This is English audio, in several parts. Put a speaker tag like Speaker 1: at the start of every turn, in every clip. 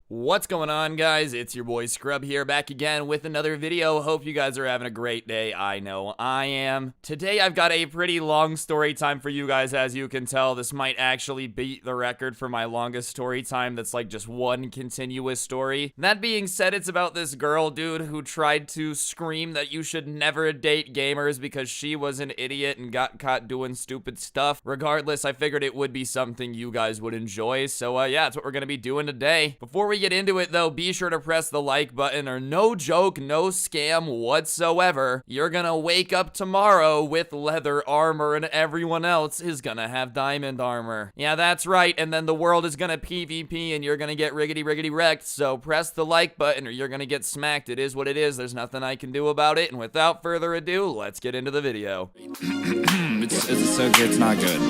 Speaker 1: What's going on, guys? It's your boy Scrub here, back again with another video. Hope you guys are having a great day. I know I am. Today I've got a pretty long story time for you guys. As you can tell, this might actually beat the record for my longest story time that's like just one continuous story. That being said, it's about this girl, dude, who tried to scream that you should never date gamers because she was an idiot and got caught doing stupid stuff. Regardless, I figured it would be something you guys would enjoy. So yeah, that's what we're gonna be doing today. Before we get into it though, be sure to press the like button, or no joke, no scam whatsoever, you're gonna wake up tomorrow with leather armor and everyone else is gonna have diamond armor. Yeah, that's right, and then the world is gonna PvP and you're gonna get riggedy wrecked, so press the like button or you're gonna get smacked. It is what it is, there's nothing I can do about it, and without further ado, let's get into the video.
Speaker 2: It's so good, it's not good.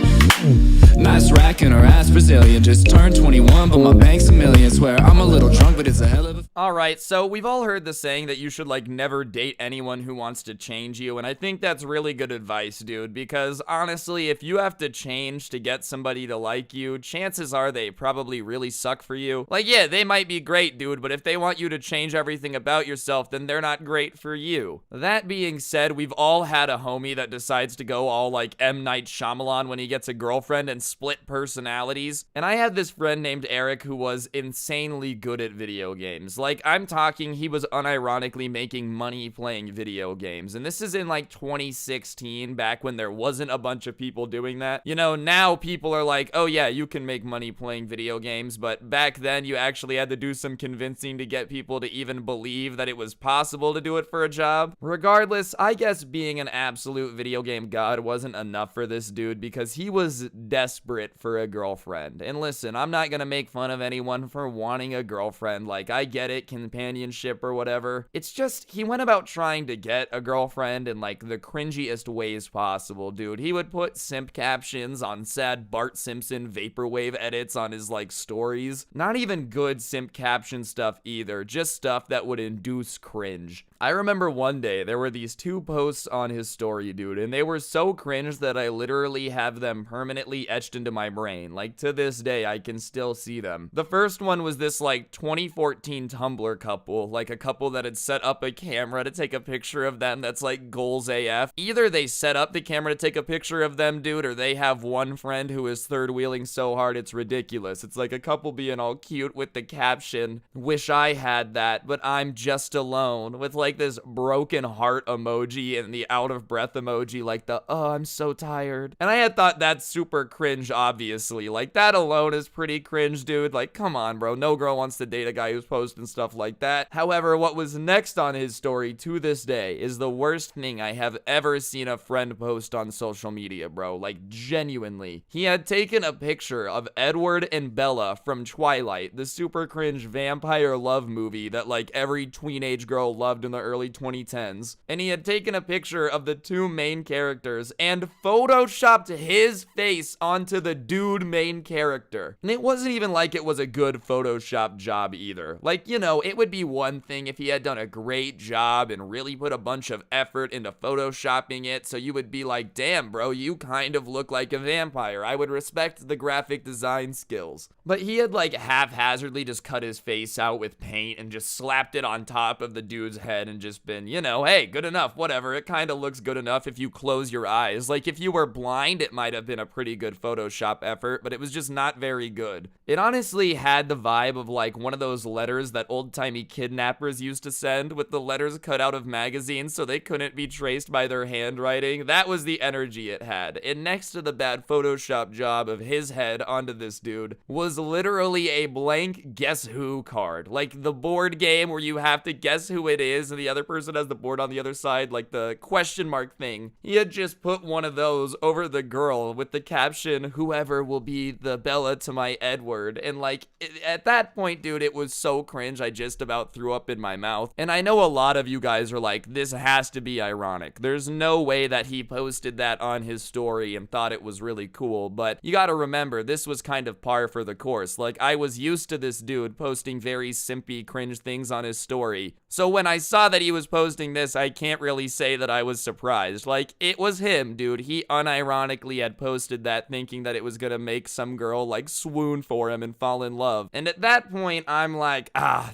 Speaker 2: Nice rack in her ass Brazilian. Just turned 21, but my bank's a million. Swear I'm a little drunk, but it's a hell of a...
Speaker 1: Alright, so we've all heard the saying that you should like never date anyone who wants to change you, and I think that's really good advice, dude, because honestly, if you have to change to get somebody to like you, chances are they probably really suck for you. Like, yeah, they might be great, dude, but if they want you to change everything about yourself, then they're not great for you. That being said, we've all had a homie that decides to go all like M. Night Shyamalan when he gets a girlfriend and split personalities, and I had this friend named Eric who was insanely good at video games. Like, I'm talking, he was unironically making money playing video games, and this is in like 2016, back when there wasn't a bunch of people doing that. You know, now people are like, oh yeah, you can make money playing video games, but back then you actually had to do some convincing to get people to even believe that it was possible to do it for a job. Regardless, I guess being an absolute video game god wasn't enough for this dude because he was desperate for a girlfriend. And listen, I'm not gonna make fun of anyone for wanting a girlfriend. Like, I get it, companionship or whatever. It's just, he went about trying to get a girlfriend in like the cringiest ways possible, dude. He would put simp captions on sad Bart Simpson vaporwave edits on his like stories. Not even good simp caption stuff either, just stuff that would induce cringe. I remember one day there were these two posts on his story, dude, and they were so cringe that I literally have them permanently etched into my brain. Like, to this day, I can still see them. The first one was this like 2014 Tumblr couple, like a couple that had set up a camera to take a picture of them that's like goals AF. Either they set up the camera to take a picture of them, dude, or they have one friend who is third wheeling so hard it's ridiculous. It's like a couple being all cute with the caption, "Wish I had that, but I'm just alone," with like this broken heart emoji and the out of breath emoji, like the "oh, I'm so tired." And I had thought that's super cringe, obviously. Like, that alone is pretty cringe, dude. Like, come on, bro. No girl wants to date a guy who's posting stuff like that. However, what was next on his story to this day is the worst thing I have ever seen a friend post on social media, bro. Like, genuinely. He had taken a picture of Edward and Bella from Twilight, the super cringe vampire love movie that like every teenage girl loved in the early 2010s. And he had taken a picture of the two main characters and photoshopped his face onto the dude main character. And it wasn't even like it was a good Photoshop job either. Like, you know, it would be one thing if he had done a great job and really put a bunch of effort into photoshopping it, so you would be like, damn, bro, you kind of look like a vampire. I would respect the graphic design skills. But he had like haphazardly just cut his face out with paint and just slapped it on top of the dude's head and just been, you know, hey, good enough, whatever. It kind of looks good enough if you close your eyes. Like, if you were blind, it might have been a pretty good Photoshop effort, but it was just not very good. It honestly had the vibe of like one of those letters that old-timey kidnappers used to send, with the letters cut out of magazines so they couldn't be traced by their handwriting. That was the energy it had. And next to the bad Photoshop job of his head onto this dude was literally a blank guess who card. Like the board game where you have to guess who it is and the other person has the board on the other side, like the question mark thing. He had just put one of those over the girl with the caption, "Whoever will be the Bella to my Edward." And like, at that point, dude, it was so cringe I just about threw up in my mouth. And I know a lot of you guys are like, this has to be ironic. There's no way that he posted that on his story and thought it was really cool. But you gotta remember, this was kind of par for the course. Like, I was used to this dude posting very simpy cringe things on his story. So when I saw that he was posting this, I can't really say that I was surprised. Like, it was him, dude. He unironically had posted that thinking that it was gonna make some girl like swoon for for him and fall in love. And at that point, I'm like,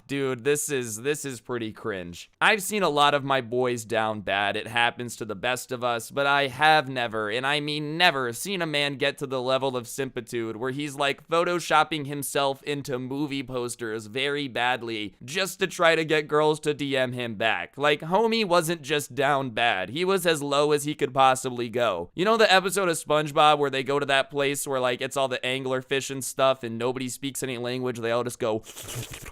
Speaker 1: dude, this is pretty cringe. I've seen a lot of my boys down bad. It happens to the best of us, but I have never, and I mean never, seen a man get to the level of simpitude where he's like photoshopping himself into movie posters very badly just to try to get girls to DM him back. Like, homie wasn't just down bad. He was as low as he could possibly go. You know the episode of SpongeBob where they go to that place where like it's all the anglerfish and stuff and nobody speaks any language, they all just go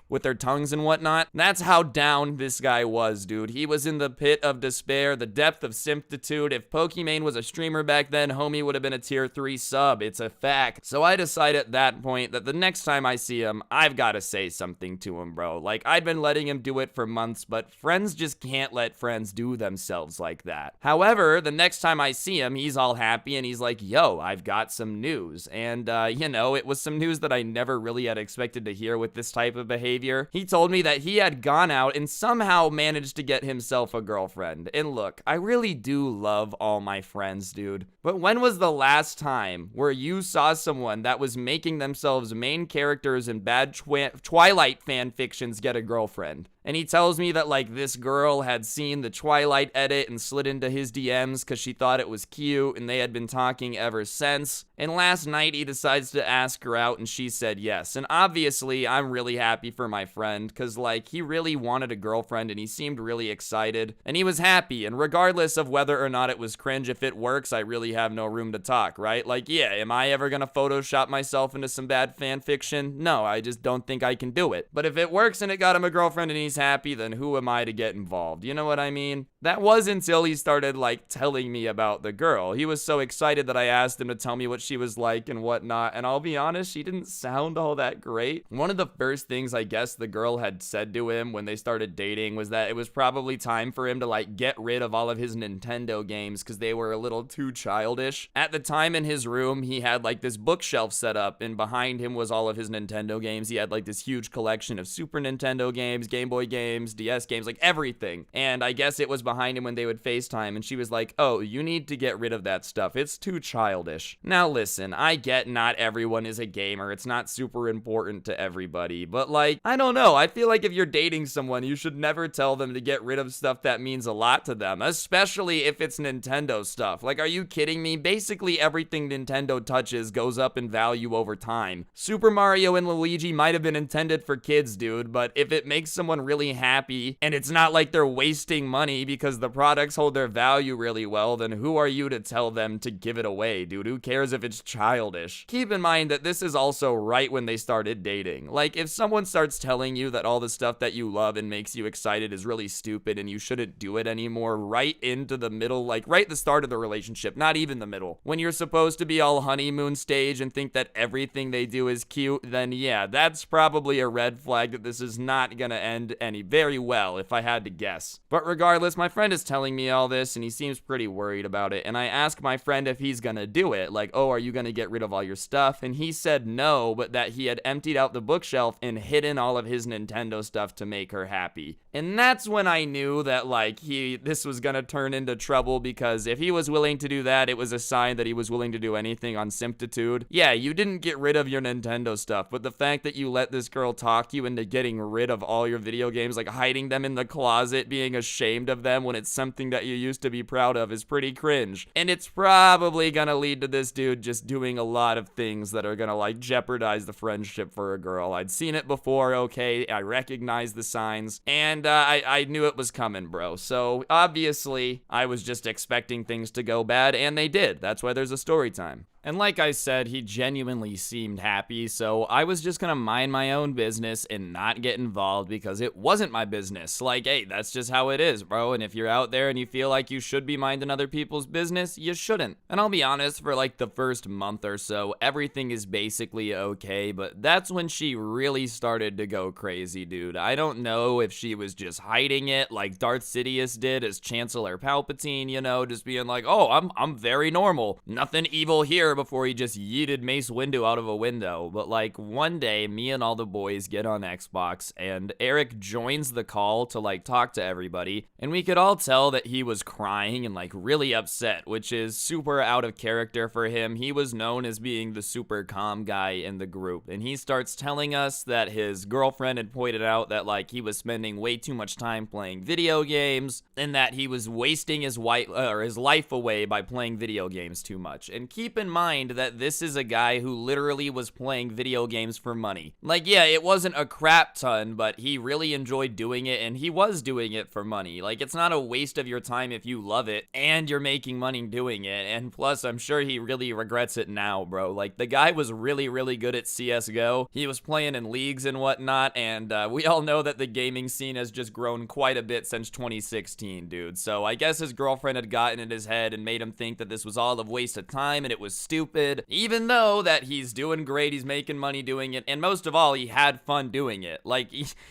Speaker 1: with their tongues and whatnot? That's how down this guy was, dude. He was in the pit of despair, the depth of simpitude. If Pokimane was a streamer back then, homie would have been a tier 3 sub. It's a fact. So I decide at that point that the next time I see him, I've got to say something to him, bro. Like, I'd been letting him do it for months, but friends just can't let friends do themselves like that. However, the next time I see him, he's all happy and he's like, yo, I've got some news. And, you know, it was some news that I never really had expected to hear with this type of behavior. He told me that he had gone out and somehow managed to get himself a girlfriend. And look, I really do love all my friends, dude. But when was the last time where you saw someone that was making themselves main characters in bad Twilight fan fictions get a girlfriend? And he tells me that, like, this girl had seen the Twilight edit and slid into his DMs because she thought it was cute, and they had been talking ever since. And last night, he decides to ask her out, and she said yes. And obviously, I'm really happy for my friend, because, like, he really wanted a girlfriend, and he seemed really excited. And he was happy, and regardless of whether or not it was cringe, if it works, I really have no room to talk, right? Like, yeah, am I ever gonna Photoshop myself into some bad fan fiction? No, I just don't think I can do it. But if it works and it got him a girlfriend and he's happy, then who am I to get involved? You know what I mean? That was until he started like telling me about the girl. He was so excited that I asked him to tell me what she was like and whatnot, and I'll be honest, she didn't sound all that great. One of the first things I guess the girl had said to him when they started dating was that it was probably time for him to like get rid of all of his Nintendo games because they were a little too childish. At the time in his room, he had like this bookshelf set up, and behind him was all of his Nintendo games. He had like this huge collection of Super Nintendo games, Game Boy games, DS games, like everything. And I guess it was behind him when they would FaceTime, and she was like, oh, you need to get rid of that stuff. It's too childish. Now listen, I get not everyone is a gamer. It's not super important to everybody, but like, I don't know. I feel like if you're dating someone, you should never tell them to get rid of stuff that means a lot to them, especially if it's Nintendo stuff. Like, are you kidding me? Basically everything Nintendo touches goes up in value over time. Super Mario and Luigi might have been intended for kids, dude, but if it makes someone really happy and it's not like they're wasting money because the products hold their value really well, then who are you to tell them to give it away, dude? Who cares if it's childish? Keep in mind that this is also right when they started dating. Like, if someone starts telling you that all the stuff that you love and makes you excited is really stupid and you shouldn't do it anymore, right into the middle, like right at the start of the relationship, not even the middle, when you're supposed to be all honeymoon stage and think that everything they do is cute, then yeah, that's probably a red flag that this is not gonna end any very well, if I had to guess. But regardless, my friend is telling me all this and he seems pretty worried about it, and I ask my friend if he's gonna do it, like, oh, are you gonna get rid of all your stuff? And he said no, but that he had emptied out the bookshelf and hidden all of his Nintendo stuff to make her happy. And that's when I knew that like this was gonna turn into trouble, because if he was willing to do that, it was a sign that he was willing to do anything on simptitude. Yeah, you didn't get rid of your Nintendo stuff, but the fact that you let this girl talk you into getting rid of all your video games, like hiding them in the closet, being ashamed of them when it's something that you used to be proud of, is pretty cringe. And it's probably gonna lead to this dude just doing a lot of things that are gonna like jeopardize the friendship for a girl. I'd seen it before, okay, I recognize the signs, and I knew it was coming, bro. So obviously I was just expecting things to go bad, and they did. That's why there's a story time. And like I said, he genuinely seemed happy, so I was just gonna mind my own business and not get involved because it wasn't my business. Like, hey, that's just how it is, bro, and if you're out there and you feel like you should be minding other people's business, you shouldn't. And I'll be honest, for like the first month or so, everything is basically okay, but that's when she really started to go crazy, dude. I don't know if she was just hiding it like Darth Sidious did as Chancellor Palpatine, you know, just being like, oh, I'm very normal. Nothing evil here. sure before he just yeeted Mace Windu out of a window. But like one day, me and all the boys get on Xbox and Eric joins the call to like talk to everybody. And we could all tell that he was crying and like really upset, which is super out of character for him. He was known as being the super calm guy in the group. And he starts telling us that his girlfriend had pointed out that like he was spending way too much time playing video games and that he was wasting his life away by playing video games too much. And keep in mind that this is a guy who literally was playing video games for money. Like, yeah, it wasn't a crap ton, but he really enjoyed doing it and he was doing it for money. Like, it's not a waste of your time if you love it and you're making money doing it. And plus, I'm sure he really regrets it now, bro. Like, the guy was really, really good at CSGO. He was playing in leagues and whatnot, and we all know that the gaming scene has just grown quite a bit since 2016, dude. So I guess his girlfriend had gotten in his head and made him think that this was all a waste of time and it was stupid, even though that he's doing great, he's making money doing it, and most of all, he had fun doing it. Like,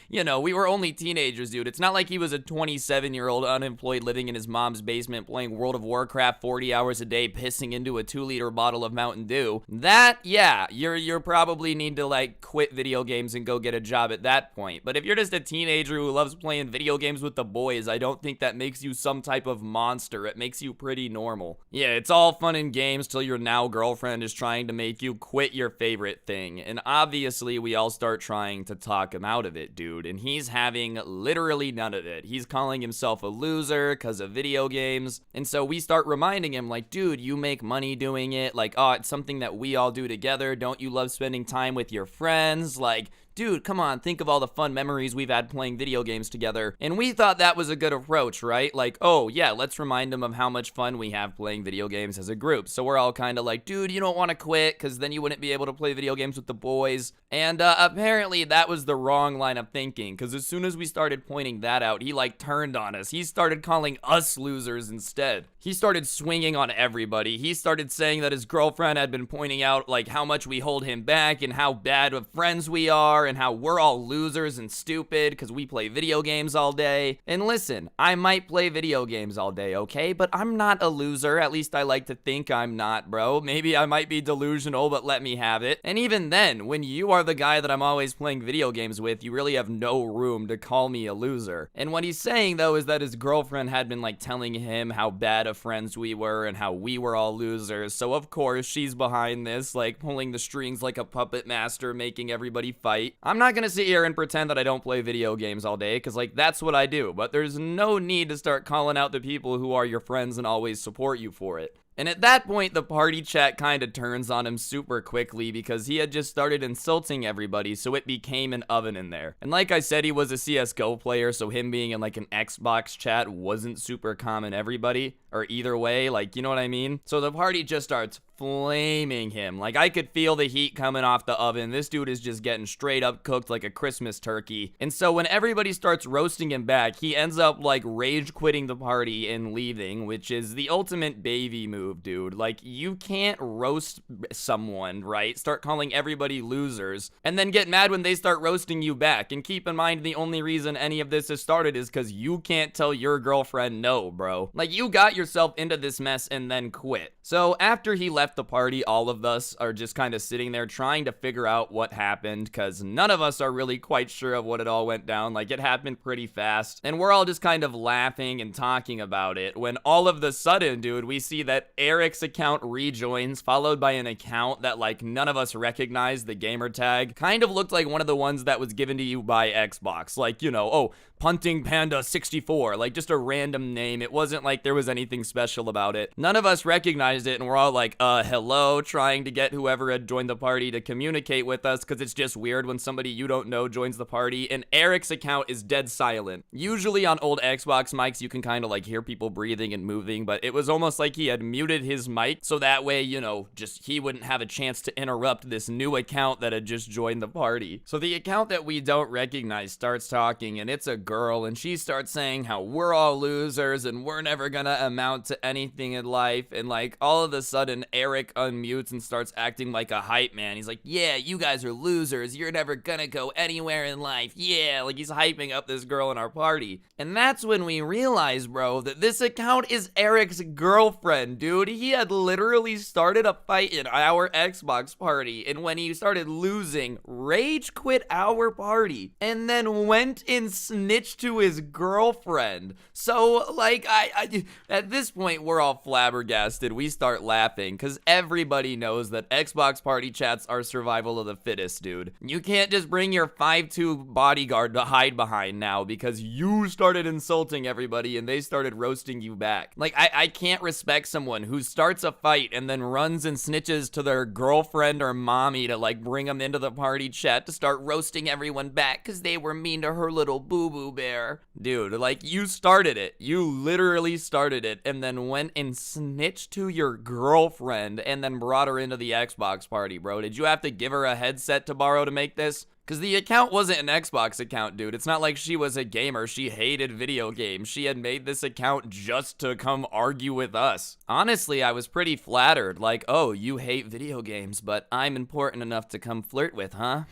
Speaker 1: you know, we were only teenagers, dude. It's not like he was a 27-year-old unemployed living in his mom's basement playing World of Warcraft 40 hours a day, pissing into a 2-liter bottle of Mountain Dew. That, yeah, you're probably need to like quit video games and go get a job at that point. But if you're just a teenager who loves playing video games with the boys, I don't think that makes you some type of monster. It makes you pretty normal. Yeah, it's all fun and games till your now girlfriend is trying to make you quit your favorite thing. And obviously, we all start trying to talk him out of it, dude. And he's having literally none of it. He's calling himself a loser because of video games. And so we start reminding him, like, dude, you make money doing it. Like, oh, it's something that we all do together. Don't you love spending time with your friends? Like, dude, come on, think of all the fun memories we've had playing video games together. And we thought that was a good approach, right? Like, oh, yeah, let's remind him of how much fun we have playing video games as a group. So we're all kind of like, dude, you don't want to quit because then you wouldn't be able to play video games with the boys. And apparently that was the wrong line of thinking, because as soon as we started pointing that out, he like turned on us. He started calling us losers instead. He started swinging on everybody. He started saying that his girlfriend had been pointing out like how much we hold him back and how bad of friends we are and how we're all losers and stupid because we play video games all day. And listen, I might play video games all day, okay? But I'm not a loser. At least I like to think I'm not, bro. Maybe I might be delusional, but let me have it. And even then, when you are the guy that I'm always playing video games with, you really have no room to call me a loser. And what he's saying, though, is that his girlfriend had been like telling him how bad of friends we were and how we were all losers. So of course, she's behind this, like pulling the strings like a puppet master, making everybody fight. I'm not gonna sit here and pretend that I don't play video games all day, because like that's what I do, but there's no need to start calling out the people who are your friends and always support you for it. And at that point, the party chat kind of turns on him super quickly because he had just started insulting everybody, so it became an oven in there. And like I said, he was a CSGO player, so him being in like an Xbox chat wasn't super common everybody, or either way, like, you know what I mean? So the party just starts flaming him. Like, I could feel the heat coming off the oven. This dude is just getting straight up cooked like a Christmas turkey. And so when everybody starts roasting him back, he ends up like rage quitting the party and leaving, which is the ultimate baby move, dude. Like, you can't roast someone, right? Start calling everybody losers and then get mad when they start roasting you back. And keep in mind, the only reason any of this has started is because you can't tell your girlfriend no, bro. Like, you got yourself into this mess and then quit. So after he left the party, all of us are just kind of sitting there trying to figure out what happened, because none of us are really quite sure of what it all went down. Like, it happened pretty fast, and we're all just kind of laughing and talking about it, when all of the sudden, dude, we see that Eric's account rejoins, followed by an account that like none of us recognized. The gamer tag kind of looked like one of the ones that was given to you by Xbox, like, you know, oh, Punting Panda 64, like just a random name. It wasn't like there was anything special about it. None of us recognized it, and we're all like, hello, trying to get whoever had joined the party to communicate with us, because it's just weird when somebody you don't know joins the party. And Eric's account is dead silent. Usually on old Xbox mics, you can kind of like hear people breathing and moving, but it was almost like he had muted his mic, so that way, you know, just he wouldn't have a chance to interrupt this new account that had just joined the party. So the account that we don't recognize starts talking, and it's a girl, and she starts saying how we're all losers and we're never gonna amount to anything in life. And like all of a sudden, Eric Eric unmutes and starts acting like a hype man. He's like, yeah, you guys are losers. You're never gonna go anywhere in life. Yeah, like he's hyping up this girl in our party. And that's when we realize, bro, that this account is Eric's girlfriend, dude. He had literally started a fight in our Xbox party, and when he started losing, rage quit our party, and then went and snitched to his girlfriend. So, like, I at this point, we're all flabbergasted. We start laughing, because everybody knows that Xbox party chats are survival of the fittest, dude. You can't just bring your 5'2" bodyguard to hide behind now, because you started insulting everybody, and they started roasting you back. Like, I can't respect someone who starts a fight and then runs and snitches to their girlfriend or mommy to, like, bring them into the party chat to start roasting everyone back because they were mean to her little boo-boo bear. Dude, like, you started it. You literally started it and then went and snitched to your girlfriend and then brought her into the Xbox party, bro. Did you have to give her a headset to borrow to make this? Because the account wasn't an Xbox account, dude. It's not like she was a gamer. She hated video games. She had made this account just to come argue with us. Honestly, I was pretty flattered. Like, oh, you hate video games, but I'm important enough to come flirt with, huh?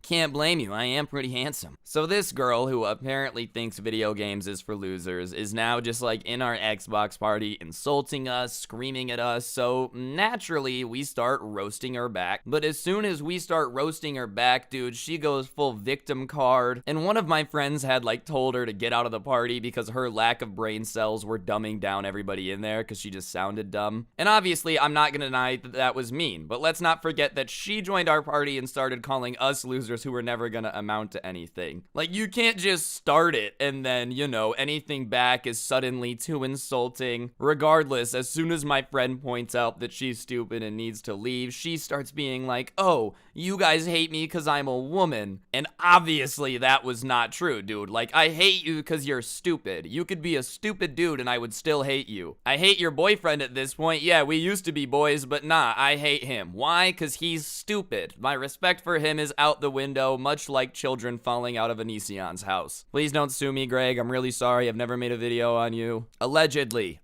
Speaker 1: Can't blame you, I am pretty handsome. So this girl, who apparently thinks video games is for losers, is now just like in our Xbox party, insulting us, screaming at us, so naturally we start roasting her back. But as soon as we start roasting her back, dude, she goes full victim card, and one of my friends had like told her to get out of the party because her lack of brain cells were dumbing down everybody in there because she just sounded dumb. And obviously, I'm not gonna deny that that was mean, but let's not forget that she joined our party and started calling us losers who were never gonna amount to anything. Like, you can't just start it and then, you know, anything back is suddenly too insulting. Regardless, as soon as my friend points out that she's stupid and needs to leave, she starts being like, oh, you guys hate me because I'm a woman. And obviously that was not true, dude. Like, I hate you because you're stupid. You could be a stupid dude and I would still hate you. I hate your boyfriend at this point. Yeah, we used to be boys, but nah, I hate him. Why? Because he's stupid. My respect for him is out the window, much like children falling out of Anision's house. Please don't sue me, Greg. I'm really sorry. I've never made a video on you. Allegedly.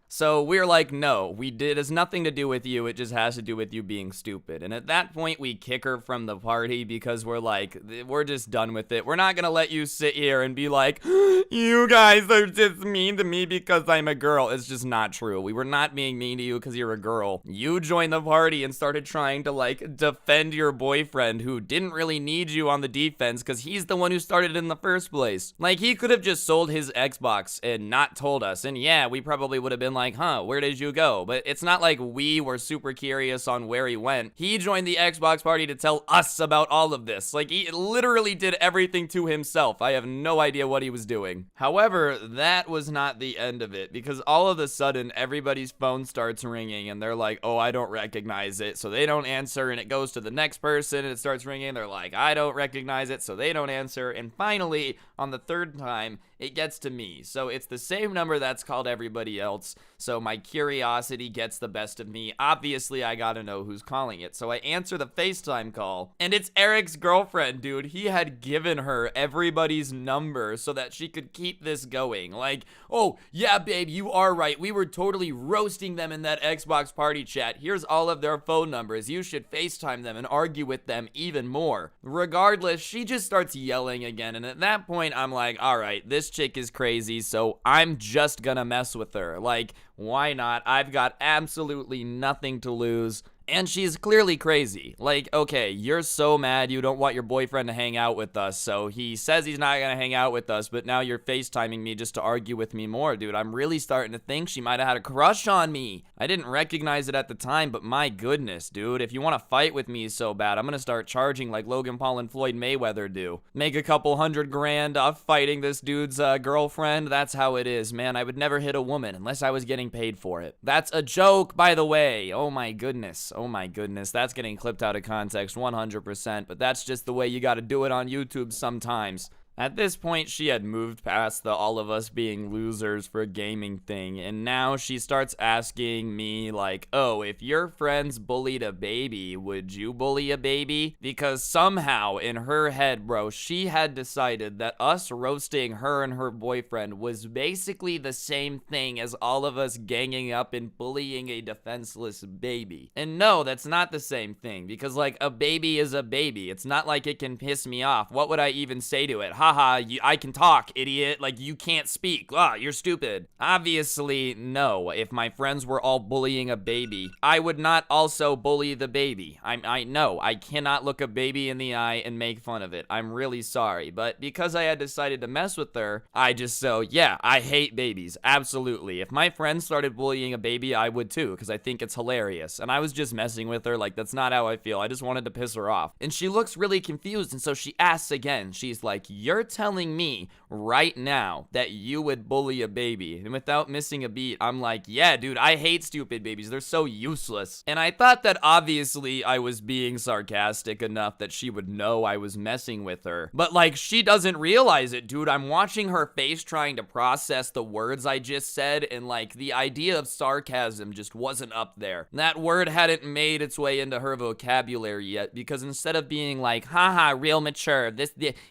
Speaker 1: So we're like, no, it has nothing to do with you. It just has to do with you being stupid. And at that point, we kick her from the party because we're like, we're just done with it. We're not going to let you sit here and be like, you guys are just mean to me because I'm a girl. It's just not true. We were not being mean to you because you're a girl. You joined the party and started trying to like defend your boyfriend who didn't really need you on the defense because he's the one who started it in the first place. Like, he could have just sold his Xbox and not told us. And yeah, we probably would have been like, huh, where did you go? But it's not like we were super curious on where he went. He joined the Xbox party to tell us about all of this. Like, he literally did everything to himself. I have no idea what he was doing. However, that was not the end of it, because all of a sudden, everybody's phone starts ringing, and they're like, oh, I don't recognize it, so they don't answer, and it goes to the next person, and it starts ringing, they're like, I don't recognize it, so they don't answer, and finally, on the third time, it gets to me. So it's the same number that's called everybody else. So my curiosity gets the best of me. Obviously, I gotta know who's calling it. So I answer the FaceTime call, and it's Eric's girlfriend, dude. He had given her everybody's number so that she could keep this going. Like, oh, yeah, babe, you are right. We were totally roasting them in that Xbox party chat. Here's all of their phone numbers. You should FaceTime them and argue with them even more. Regardless, she just starts yelling again, and at that point, I'm like, all right, this chick is crazy, so I'm just gonna mess with her. Like, why not? I've got absolutely nothing to lose. And she's clearly crazy. Like, okay, you're so mad you don't want your boyfriend to hang out with us, so he says he's not gonna hang out with us, but now you're FaceTiming me just to argue with me more, dude. I'm really starting to think she might have had a crush on me. I didn't recognize it at the time, but my goodness, dude. If you want to fight with me so bad, I'm gonna start charging like Logan Paul and Floyd Mayweather do. Make a couple $100,000 off fighting this dude's girlfriend. That's how it is, man. I would never hit a woman unless I was getting paid for it. That's a joke, by the way. Oh my goodness. Oh my goodness, that's getting clipped out of context 100%, but that's just the way you gotta do it on YouTube sometimes. At this point, she had moved past the all of us being losers for gaming thing, and now she starts asking me like, oh, if your friends bullied a baby, would you bully a baby? Because somehow in her head, bro, she had decided that us roasting her and her boyfriend was basically the same thing as all of us ganging up and bullying a defenseless baby. And no, that's not the same thing, because like a baby is a baby. It's not like it can piss me off. What would I even say to it? Haha, I can talk, idiot. Like, you can't speak. Ah, you're stupid. Obviously, no. If my friends were all bullying a baby, I would not also bully the baby. I know, I cannot look a baby in the eye and make fun of it. I'm really sorry. But because I had decided to mess with her, yeah, I hate babies. Absolutely. If my friends started bullying a baby, I would too, because I think it's hilarious. And I was just messing with her. Like, that's not how I feel. I just wanted to piss her off. And she looks really confused, and so she asks again. She's like, you're telling me right now that you would bully a baby? And without missing a beat, I'm like, yeah, dude, I hate stupid babies. They're so useless. And I thought that obviously I was being sarcastic enough that she would know I was messing with her. But like, she doesn't realize it, dude. I'm watching her face trying to process the words I just said, and like, the idea of sarcasm just wasn't up there. That word hadn't made its way into her vocabulary yet, because instead of being like, haha, real mature,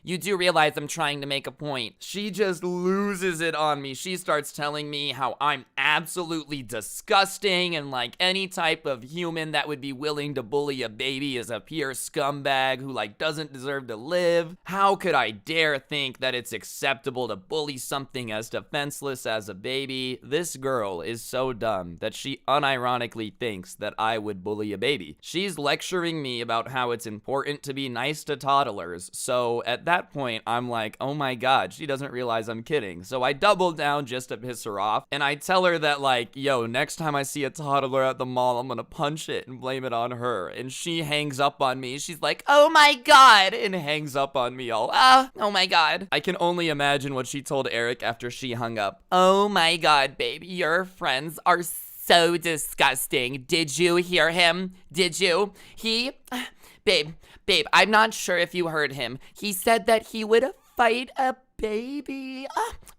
Speaker 1: you do realize I'm trying to make a point, she just loses it on me. She starts telling me how I'm absolutely disgusting, and like, any type of human that would be willing to bully a baby is a pure scumbag who like doesn't deserve to live. How could I dare think that it's acceptable to bully something as defenseless as a baby? This girl is so dumb that she unironically thinks that I would bully a baby. She's lecturing me about how it's important to be nice to toddlers. So at that point, I'm like, oh my god, she doesn't realize I'm kidding. So I double down just to piss her off, and I tell her that like, yo, next time I see a toddler at the mall, I'm gonna punch it and blame it on her. And she hangs up on me. She's like, oh my god, and hangs up on me all, oh my god. I can only imagine what she told Eric after she hung up. Oh my god, baby, your friends are so disgusting. Did you hear him? Did you? Babe, I'm not sure if you heard him. He said that he would fight a baby.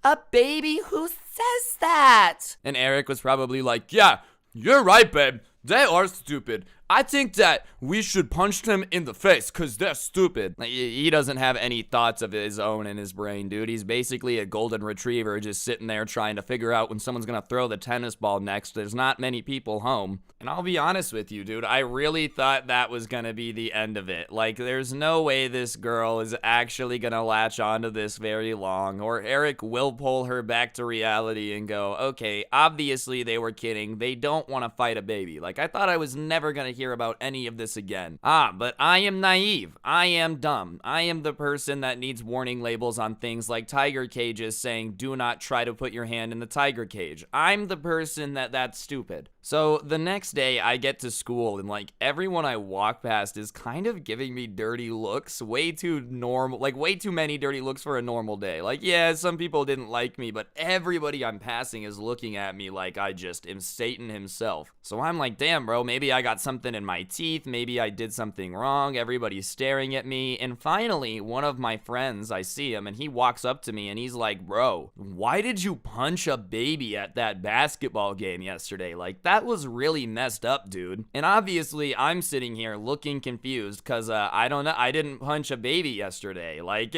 Speaker 1: A baby? Who says that? And Eric was probably like, yeah, you're right, babe. They are stupid. I think that we should punch them in the face because they're stupid. He doesn't have any thoughts of his own in his brain, dude. He's basically a golden retriever just sitting there trying to figure out when someone's going to throw the tennis ball next. There's not many people home. And I'll be honest with you, dude. I really thought that was going to be the end of it. Like, there's no way this girl is actually going to latch onto this very long, or Eric will pull her back to reality and go, okay, obviously they were kidding. They don't want to fight a baby. Like, I thought I was never going to hear about any of this again. But I am naive. I am dumb. I am the person that needs warning labels on things like tiger cages saying, do not try to put your hand in the tiger cage. I'm the person that's stupid. So the next day I get to school, and like, everyone I walk past is kind of giving me dirty looks. Way too many dirty looks for a normal day. Like, yeah, some people didn't like me, but everybody I'm passing is looking at me like I just am Satan himself. So I'm like, damn, bro, maybe I got something in my teeth. Maybe I did something wrong. Everybody's staring at me. And finally, one of my friends, I see him, and he walks up to me and he's like, bro, why did you punch a baby at that basketball game yesterday? Like, that was really messed up, dude. And obviously, I'm sitting here looking confused because I don't know. I didn't punch a baby yesterday. Like,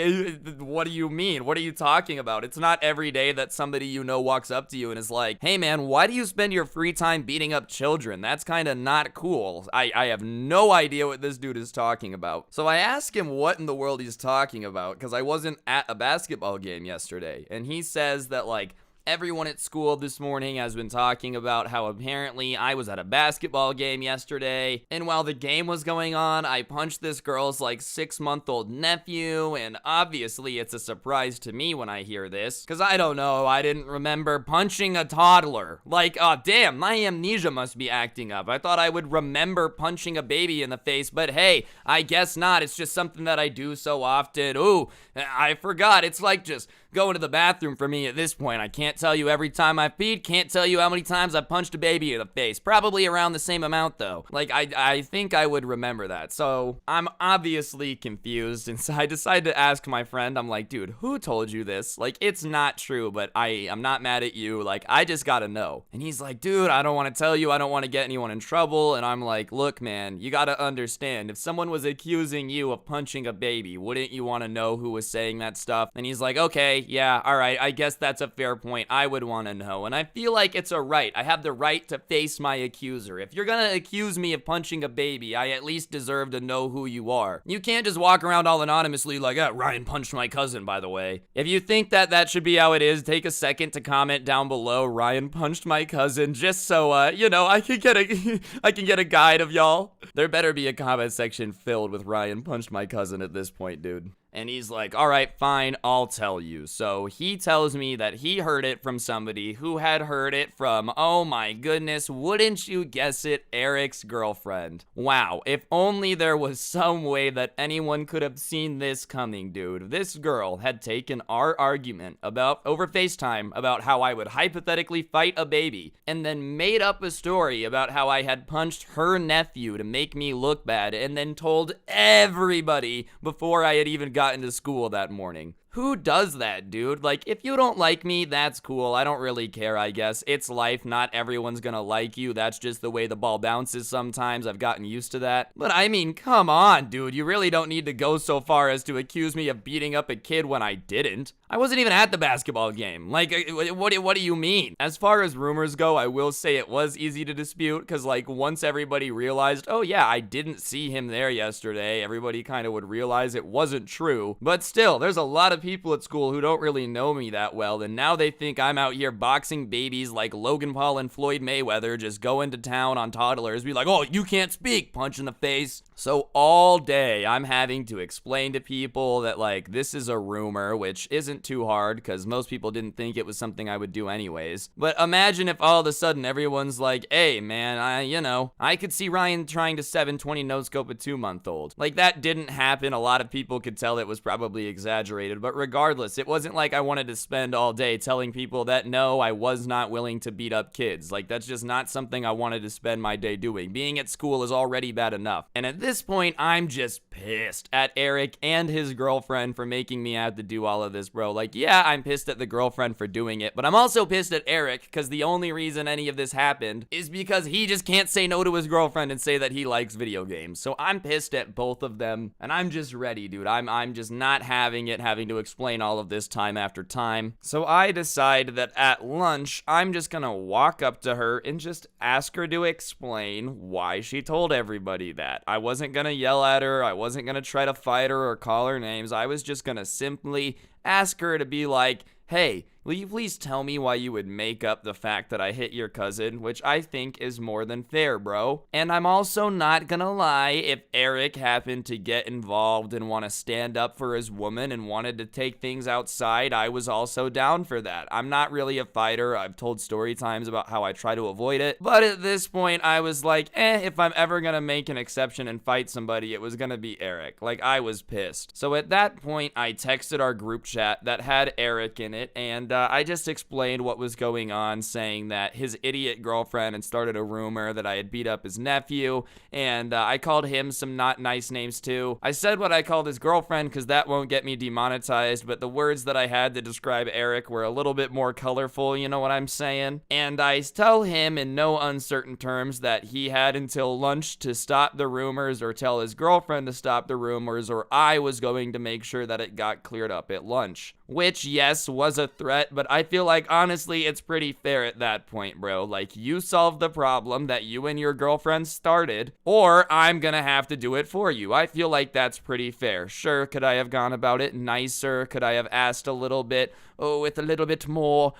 Speaker 1: what do you mean? What are you talking about? It's not every day that somebody you know walks up to you and is like, hey man, why do you spend your free time beating up children? That's kind of not cool. I have no idea what this dude is talking about. So I ask him what in the world he's talking about, because I wasn't at a basketball game yesterday. And he says that like, everyone at school this morning has been talking about how apparently I was at a basketball game yesterday, and while the game was going on, I punched this girl's like 6-month-old nephew, and obviously it's a surprise to me when I hear this, because I don't know, I didn't remember punching a toddler. Like, oh damn, my amnesia must be acting up. I thought I would remember punching a baby in the face, but hey, I guess not. It's just something that I do so often. Ooh, I forgot. It's like just going to the bathroom for me at this point. I can't tell you every time I peed, can't tell you how many times I punched a baby in the face. Probably around the same amount though. Like, I think I would remember that. So I'm obviously confused, and so I decided to ask my friend. I'm like, dude, who told you this? Like, it's not true, but I'm not mad at you. Like, I just gotta know. And he's like, dude, I don't want to tell you. I don't want to get anyone in trouble. And I'm like, look, man, you gotta understand. If someone was accusing you of punching a baby, wouldn't you want to know who was saying that stuff? And he's like, okay, yeah, all right, I guess that's a fair point. I would want to know. And I feel like it's a right. I have the right to face my accuser. If you're gonna accuse me of punching a baby, I at least deserve to know who you are. You can't just walk around all anonymously like, Ryan punched my cousin, by the way. If you think that that should be how it is, take a second to comment down below, Ryan punched my cousin, just so, I can get a guide of y'all. There better be a comment section filled with Ryan punched my cousin at this point, dude. And he's like, all right, fine, I'll tell you. So he tells me that he heard it from somebody who had heard it from, oh my goodness, wouldn't you guess it, Eric's girlfriend. Wow, if only there was some way that anyone could have seen this coming, dude. This girl had taken our argument over FaceTime about how I would hypothetically fight a baby, and then made up a story about how I had punched her nephew to make me look bad, and then told everybody before I had even got into school that morning. Who does that, dude? Like, if you don't like me, that's cool. I don't really care, I guess. It's life. Not everyone's gonna like you. That's just the way the ball bounces sometimes. I've gotten used to that. But I mean, come on, dude. You really don't need to go so far as to accuse me of beating up a kid when I didn't. I wasn't even at the basketball game. Like, what do you mean? As far as rumors go, I will say it was easy to dispute, because, like, once everybody realized, oh yeah, I didn't see him there yesterday, everybody kind of would realize it wasn't true. But still, there's a lot of people at school who don't really know me that well, and now they think I'm out here boxing babies like Logan Paul and Floyd Mayweather, just going to town on toddlers, be like, oh, you can't speak, punch in the face. So all day, I'm having to explain to people that, like, this is a rumor, which isn't too hard, because most people didn't think it was something I would do anyways. But imagine if all of a sudden everyone's like, hey, man, I could see Ryan trying to 720 no-scope a 2-month-old. Like, that didn't happen. A lot of people could tell it was probably exaggerated, but regardless, it wasn't like I wanted to spend all day telling people that, no, I was not willing to beat up kids. Like, that's just not something I wanted to spend my day doing. Being at school is already bad enough. And at this point, I'm just pissed at Eric and his girlfriend for making me have to do all of this, bro. Like, yeah, I'm pissed at the girlfriend for doing it, but I'm also pissed at Eric, because the only reason any of this happened is because he just can't say no to his girlfriend and say that he likes video games. So I'm pissed at both of them, and I'm just ready, dude. I'm just not having to explain all of this time after time. So I decide that at lunch, I'm just gonna walk up to her and just ask her to explain why she told everybody that. I wasn't gonna yell at her. I wasn't gonna try to fight her or call her names. I was just gonna simply ask her to be like, hey, will you please tell me why you would make up the fact that I hit your cousin, which I think is more than fair, bro. And I'm also not gonna lie, if Eric happened to get involved and want to stand up for his woman and wanted to take things outside, I was also down for that. I'm not really a fighter. I've told story times about how I try to avoid it. But at this point, I was like, if I'm ever gonna make an exception and fight somebody, it was gonna be Eric. Like, I was pissed. So at that point, I texted our group chat that had Eric in it, and I just explained what was going on, saying that his idiot girlfriend had started a rumor that I had beat up his nephew, and I called him some not nice names too. I said what I called his girlfriend because that won't get me demonetized, but the words that I had to describe Eric were a little bit more colorful, you know what I'm saying? And I tell him in no uncertain terms that he had until lunch to stop the rumors or tell his girlfriend to stop the rumors, or I was going to make sure that it got cleared up at lunch. Which, yes, was a threat, but I feel like, honestly, it's pretty fair at that point, bro. Like, you solved the problem that you and your girlfriend started, or I'm gonna have to do it for you. I feel like that's pretty fair. Sure, could I have gone about it nicer? Could I have asked a little bit, with a little bit more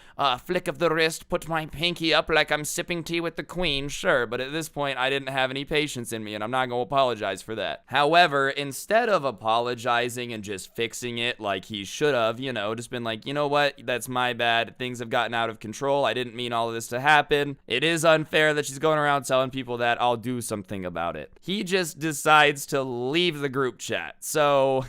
Speaker 1: flick of the wrist, put my pinky up like I'm sipping tea with the queen? Sure, but at this point, I didn't have any patience in me, and I'm not gonna apologize for that. However, instead of apologizing and just fixing it like he should have, just been like, you know what? what, that's my bad. Things have gotten out of control. I didn't mean all of this to happen. It is unfair that she's going around telling people that. I'll do something about it. He just decides to leave the group chat. So,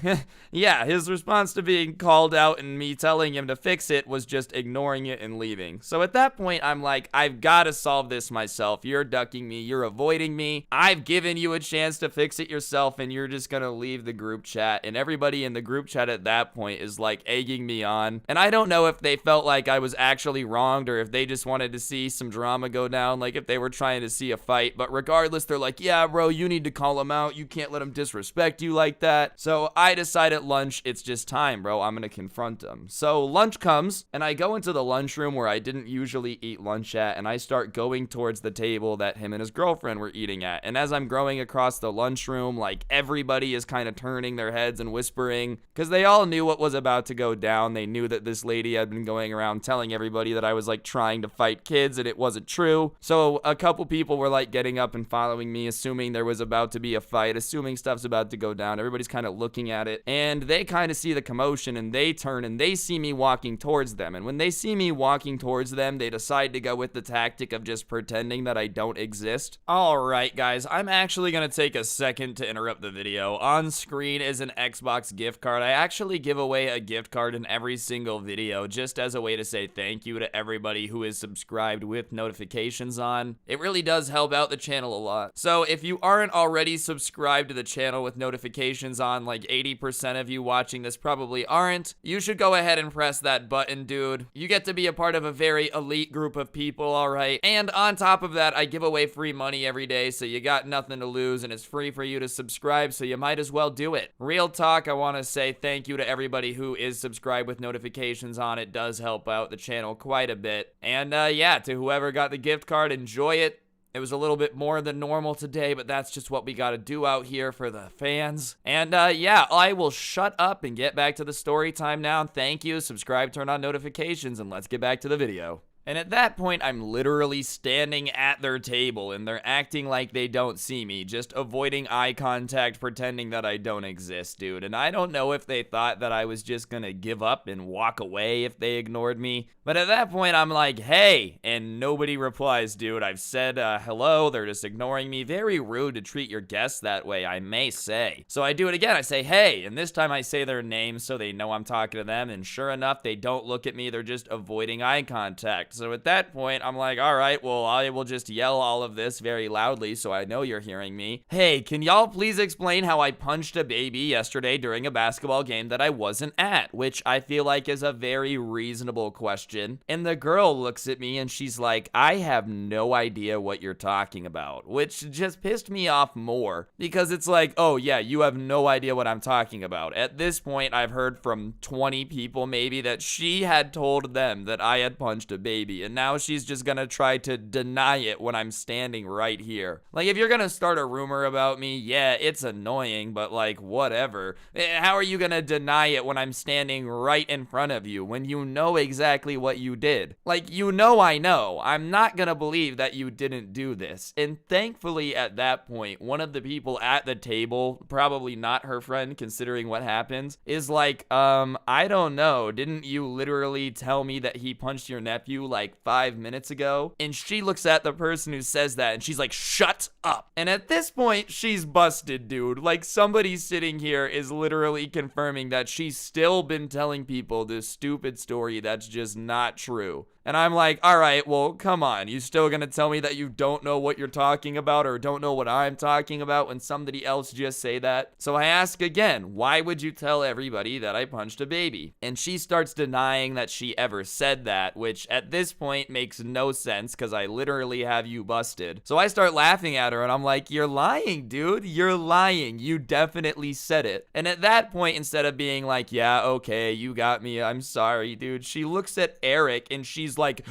Speaker 1: yeah, his response to being called out and me telling him to fix it was just ignoring it and leaving. So at that point, I'm like, I've got to solve this myself. You're ducking me. You're avoiding me. I've given you a chance to fix it yourself, and you're just gonna leave the group chat. And everybody in the group chat at that point is like egging me on. And I don't know if they felt like I was actually wronged or if they just wanted to see some drama go down, like if they were trying to see a fight. But regardless, they're like, yeah, bro, you need to call him out. You can't let him disrespect you like that. So I decide at lunch, it's just time, bro. I'm gonna confront him. So lunch comes, and I go into the lunchroom where I didn't usually eat lunch at, and I start going towards the table that him and his girlfriend were eating at. And as I'm going across the lunchroom, like everybody is kind of turning their heads and whispering, because they all knew what was about to go down. They knew that this lady had been going around telling everybody that I was like trying to fight kids, and it wasn't true. So a couple people were like getting up and following me, assuming there was about to be a fight, assuming stuff's about to go down. Everybody's kind of looking at it, and they kind of see the commotion, and they turn and they see me walking towards them. And when they see me walking towards them, they decide to go with the tactic of just pretending that I don't exist. Alright guys, I'm actually gonna take a second to interrupt the video. On screen is an Xbox gift card. I actually give away a gift card in every single video just as a way to say thank you to everybody who is subscribed with notifications on. It really does help out the channel a lot. So if you aren't already subscribed to the channel with notifications on, like 80% of you watching this probably aren't, you should go ahead and press that button, dude. You get to be a part of a very elite group of people, alright? And on top of that, I give away free money every day, so you got nothing to lose, and it's free for you to subscribe, so you might as well do it. Real talk, I want to say thank you to everybody who is subscribed with notifications on. It does help out the channel quite a bit. And yeah, to whoever got the gift card, enjoy it. It was a little bit more than normal today, but that's just what we gotta do out here for the fans. And yeah, I will shut up and get back to the story time now. Thank you, subscribe, turn on notifications, and let's get back to the video. And at that point, I'm literally standing at their table, and they're acting like they don't see me, just avoiding eye contact, pretending that I don't exist, dude. And I don't know if they thought that I was just gonna give up and walk away if they ignored me. But at that point, I'm like, hey, and nobody replies, dude. I've said hello, they're just ignoring me. Very rude to treat your guests that way, I may say. So I do it again, I say, hey, and this time I say their names so they know I'm talking to them, and sure enough, they don't look at me, they're just avoiding eye contact. So at that point, I'm like, all right, well, I will just yell all of this very loudly so I know you're hearing me. Hey, can y'all please explain how I punched a baby yesterday during a basketball game that I wasn't at? Which I feel like is a very reasonable question. And the girl looks at me and she's like, I have no idea what you're talking about, which just pissed me off more because it's like, oh yeah, you have no idea what I'm talking about. At this point, I've heard from 20 people maybe that she had told them that I had punched a baby. And now she's just gonna try to deny it when I'm standing right here. Like, if you're gonna start a rumor about me, yeah, it's annoying, but like, whatever. How are you gonna deny it when I'm standing right in front of you, when you know exactly what you did? Like, you know I know. I'm not gonna believe that you didn't do this. And thankfully, at that point, one of the people at the table, probably not her friend considering what happened, is like, I don't know, didn't you literally tell me that he punched your nephew like 5 minutes ago? And she looks at the person who says that and she's like, shut up. And at this point, she's busted, dude. Like, somebody sitting here is literally confirming that she's still been telling people this stupid story that's just not true. And I'm like, all right, well, come on. You still gonna tell me that you don't know what you're talking about or don't know what I'm talking about when somebody else just say that? So I ask again, why would you tell everybody that I punched a baby? And she starts denying that she ever said that, which at this point makes no sense because I literally have you busted. So I start laughing at her and I'm like, you're lying, dude. You're lying. You definitely said it. And at that point, instead of being like, yeah, okay, you got me, I'm sorry, dude, she looks at Eric and she's he's like,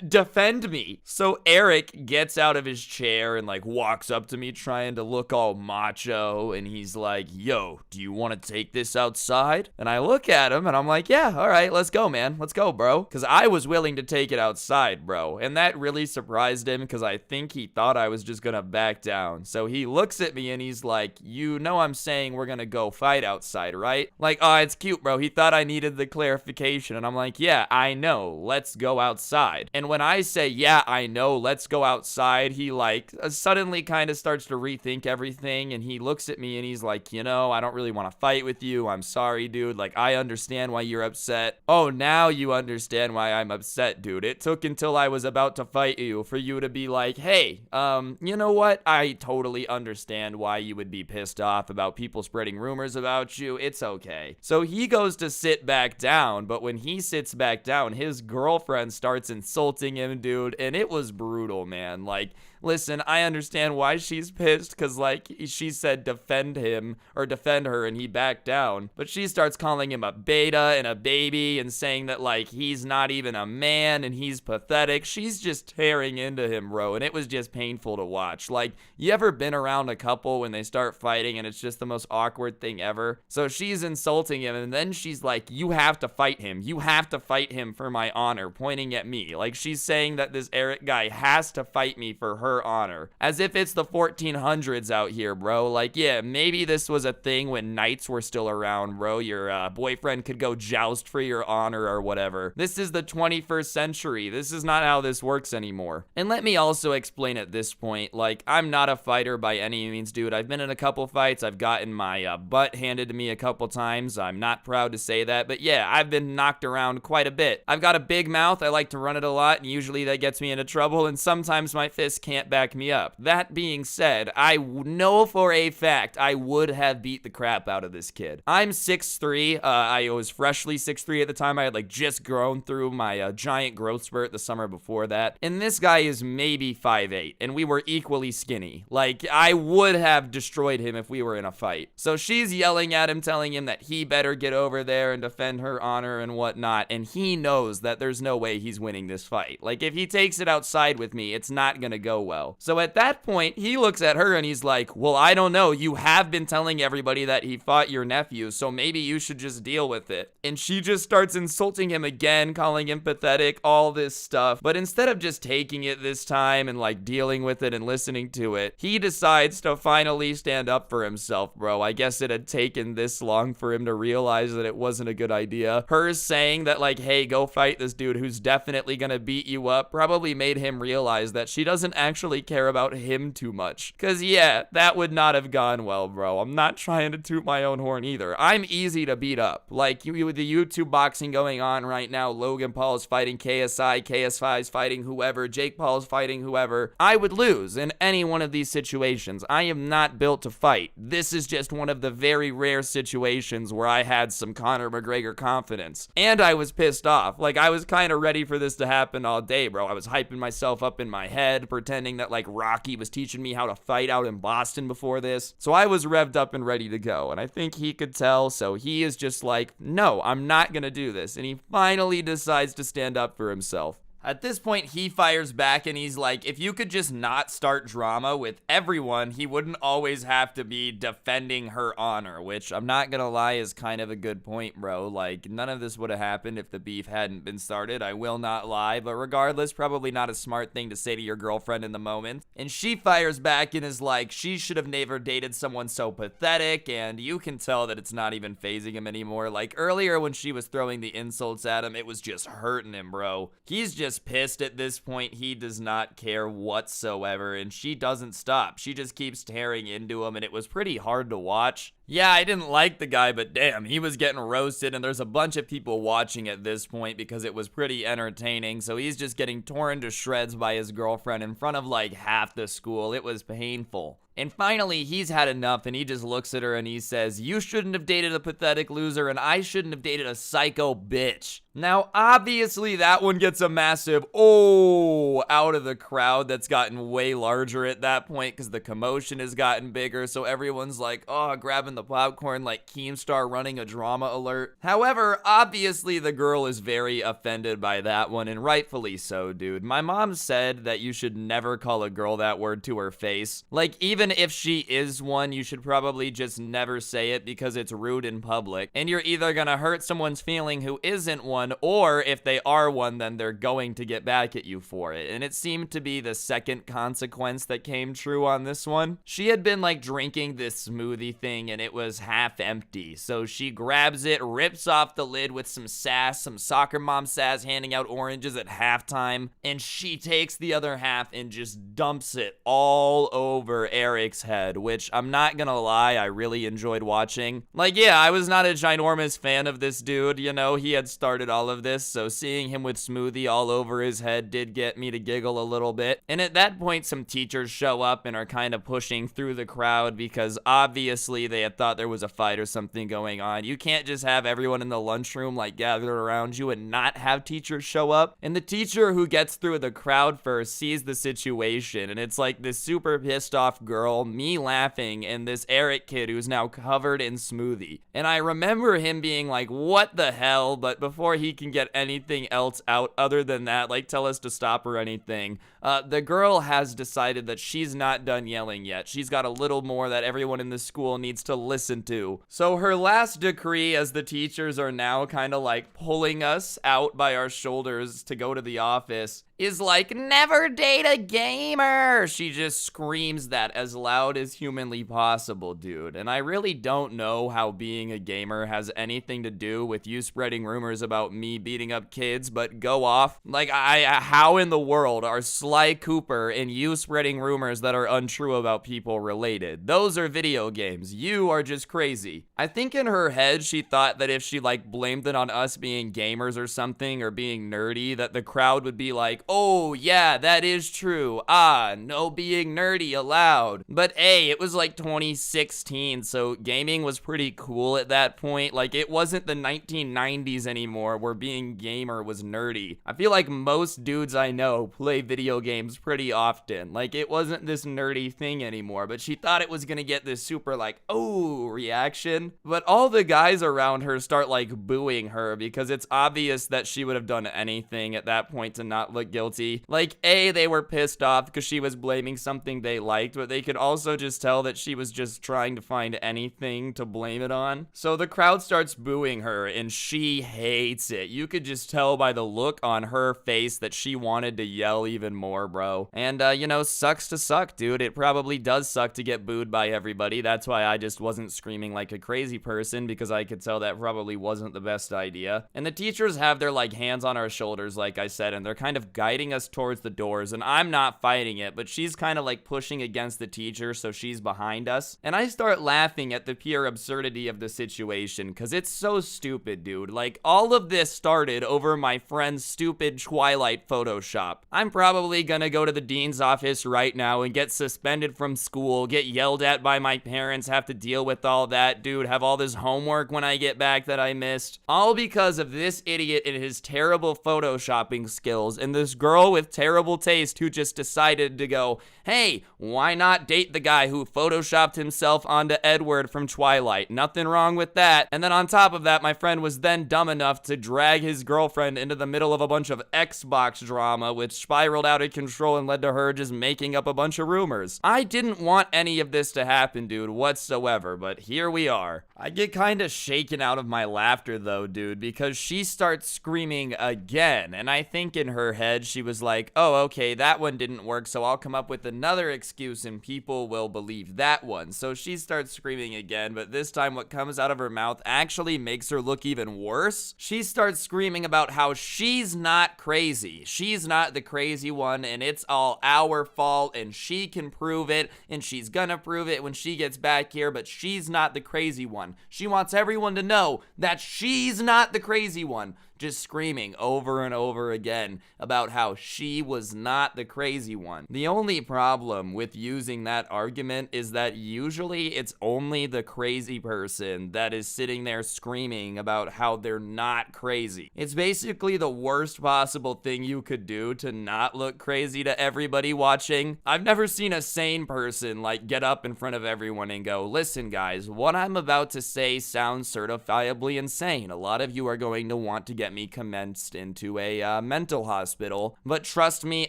Speaker 1: defend me. So Eric gets out of his chair and like walks up to me trying to look all macho, and he's like, yo, do you want to take this outside? And I look at him and I'm like, yeah, all right, let's go, man. Let's go, bro. Because I was willing to take it outside, bro. And that really surprised him because I think he thought I was just gonna back down. So he looks at me and he's like, you know I'm saying we're gonna go fight outside, right? Like, oh, it's cute, bro. He thought I needed the clarification. And I'm like, yeah, I know. Let's go outside. And when I say, yeah, I know, let's go outside, he like suddenly kind of starts to rethink everything. And he looks at me and he's like, you know, I don't really want to fight with you. I'm sorry, dude. Like, I understand why you're upset. Oh, now you understand why I'm upset, dude. It took until I was about to fight you for you to be like, hey, you know what? I totally understand why you would be pissed off about people spreading rumors about you. It's okay. So he goes to sit back down, but when he sits back down, his girlfriend starts insulting him, dude, and it was brutal, man. Like, listen, I understand why she's pissed, because, like, she said defend him, or defend her, and he backed down. But she starts calling him a beta and a baby, and saying that, like, he's not even a man, and he's pathetic. She's just tearing into him, bro, and it was just painful to watch. Like, you ever been around a couple when they start fighting, and it's just the most awkward thing ever? So she's insulting him, and then she's like, you have to fight him. You have to fight him for my honor, pointing at me. Like, she's saying that this Eric guy has to fight me for her honor, as if it's the 1400s out here, bro. Like, yeah, maybe this was a thing when knights were still around, bro. Your boyfriend could go joust for your honor or whatever. This is the 21st century. This is not how this works anymore. And let me also explain at this point, like, I'm not a fighter by any means, dude. I've been in a couple fights. I've gotten my butt handed to me a couple times. I'm not proud to say that, but yeah, I've been knocked around quite a bit. I've got a big mouth. I like to run it a lot, and usually that gets me into trouble, and sometimes my fists can't back me up. That being said, I know for a fact I would have beat the crap out of this kid. I'm 6'3". I was freshly 6'3" at the time. I had like just grown through my giant growth spurt the summer before that. And this guy is maybe 5'8", and we were equally skinny. Like, I would have destroyed him if we were in a fight. So she's yelling at him, telling him that he better get over there and defend her honor and whatnot. And he knows that there's no way he's winning this fight. Like, if he takes it outside with me, it's not gonna go well. So at that point, he looks at her and he's like, well, I don't know. You have been telling everybody that he fought your nephew, so maybe you should just deal with it. And she just starts insulting him again, calling him pathetic, all this stuff. But instead of just taking it this time and like dealing with it and listening to it, he decides to finally stand up for himself, bro. I guess it had taken this long for him to realize that it wasn't a good idea. Her saying that like, hey, go fight this dude who's definitely gonna beat you up probably made him realize that she doesn't actually care about him too much. Cause yeah, that would not have gone well, bro. I'm not trying to toot my own horn either. I'm easy to beat up. Like, with the YouTube boxing going on right now, Logan Paul is fighting KSI, KSI is fighting whoever, Jake Paul is fighting whoever. I would lose in any one of these situations. I am not built to fight. This is just one of the very rare situations where I had some Conor McGregor confidence. And I was pissed off. Like, I was kind of ready for this to happen all day, bro. I was hyping myself up in my head, pretending that like Rocky was teaching me how to fight out in Boston before this. So I was revved up and ready to go. And I think he could tell. So he is just like, no, I'm not gonna do this. And he finally decides to stand up for himself. At this point, he fires back and he's like, if you could just not start drama with everyone, he wouldn't always have to be defending her honor, which I'm not gonna lie is kind of a good point, bro. Like, none of this would have happened if the beef hadn't been started. I will not lie, but regardless, probably not a smart thing to say to your girlfriend in the moment. And she fires back and is like, she should have never dated someone so pathetic, and you can tell that it's not even phasing him anymore. Like, earlier when she was throwing the insults at him, it was just hurting him, bro. He's just pissed at this point. He does not care whatsoever, and she doesn't stop. She just keeps tearing into him, and it was pretty hard to watch. Yeah, I didn't like the guy, but damn, he was getting roasted, and there's a bunch of people watching at this point because it was pretty entertaining. So he's just getting torn to shreds by his girlfriend in front of like half the school. It was painful. And finally, he's had enough and he just looks at her and he says, "You shouldn't have dated a pathetic loser and I shouldn't have dated a psycho bitch." Now, obviously, that one gets a massive "oh" out of the crowd that's gotten way larger at that point because the commotion has gotten bigger. So everyone's like, oh, grabbing the popcorn like Keemstar running a drama alert. However, obviously, the girl is very offended by that one, and rightfully so, dude. My mom said that you should never call a girl that word to her face. Like, even if she is one, you should probably just never say it because it's rude in public. And you're either gonna hurt someone's feeling who isn't one, or if they are one, then they're going to get back at you for it. And it seemed to be the second consequence that came true on this one. She had been like drinking this smoothie thing and it was half empty. So she grabs it, rips off the lid with some sass, some soccer mom sass, handing out oranges at halftime. And she takes the other half and just dumps it all over Eric's head, which I'm not gonna lie, I really enjoyed watching. Like, yeah, I was not a ginormous fan of this dude, you know, he had started all of this, so seeing him with smoothie all over his head did get me to giggle a little bit. And at that point, some teachers show up and are kind of pushing through the crowd because obviously they had thought there was a fight or something going on. You can't just have everyone in the lunchroom like gathered around you and not have teachers show up. And the teacher who gets through the crowd first sees the situation, and it's like this super pissed off girl, me laughing, and this Eric kid who's now covered in smoothie. And I remember him being like, what the hell? But before he can get anything else out other than that, like tell us to stop or anything, the girl has decided that she's not done yelling yet. She's got a little more that everyone in the school needs to listen to. So her last decree, as the teachers are now kind of like pulling us out by our shoulders to go to the office, is like, never date a gamer. She just screams that as loud as humanly possible, dude. And I really don't know how being a gamer has anything to do with you spreading rumors about me beating up kids, but go off. Like, how in the world are Sly Cooper and you spreading rumors that are untrue about people related? Those are video games. You are just crazy. I think in her head, she thought that if she like blamed it on us being gamers or something, or being nerdy, that the crowd would be like, oh yeah, that is true. Ah, no being nerdy allowed. But hey, it was like 2016, so gaming was pretty cool at that point. Like, it wasn't the 1990s anymore where being gamer was nerdy. I feel like most dudes I know play video games pretty often. Like, it wasn't this nerdy thing anymore, but she thought it was gonna get this super like, oh, reaction. But all the guys around her start like booing her because it's obvious that she would have done anything at that point to not look guilty. Like, A, they were pissed off because she was blaming something they liked, but they could also just tell that she was just trying to find anything to blame it on. So the crowd starts booing her and she hates it. You could just tell by the look on her face that she wanted to yell even more, bro. And, you know, sucks to suck, dude. It probably does suck to get booed by everybody. That's why I just wasn't screaming like a crazy person, because I could tell that probably wasn't the best idea. And the teachers have their, like, hands on our shoulders, like I said, and they're kind of guiding us towards the doors, and I'm not fighting it, but she's kind of like pushing against the teacher, so she's behind us. And I start laughing at the pure absurdity of the situation, because it's so stupid, dude. Like, all of this started over my friend's stupid Twilight Photoshop. I'm probably gonna go to the dean's office right now and get suspended from school, get yelled at by my parents, have to deal with all that, dude, have all this homework when I get back that I missed. All because of this idiot and his terrible photoshopping skills, and this girl with terrible taste who just decided to go, hey, why not date the guy who photoshopped himself onto Edward from Twilight? Nothing wrong with that. And then on top of that, my friend was then dumb enough to drag his girlfriend into the middle of a bunch of Xbox drama, which spiraled out of control and led to her just making up a bunch of rumors. I didn't want any of this to happen, dude, whatsoever, but here we are. I get kind of shaken out of my laughter, though, dude, because she starts screaming again, and I think in her head she was like, oh, okay, that one didn't work, so I'll come up with another excuse and people will believe that one. So she starts screaming again, but this time what comes out of her mouth actually makes her look even worse. She starts screaming about how she's not crazy. She's not the crazy one, and it's all our fault, and she can prove it, and she's gonna prove it when she gets back here, but she's not the crazy one. She wants everyone to know that she's not the crazy one. just screaming over and over again about how she was not the crazy one. The only problem with using that argument is that usually it's only the crazy person that is sitting there screaming about how they're not crazy. It's basically the worst possible thing you could do to not look crazy to everybody watching. I've never seen a sane person like get up in front of everyone and go, listen guys, what I'm about to say sounds certifiably insane. A lot of you are going to want to get me commenced into a mental hospital, but trust me,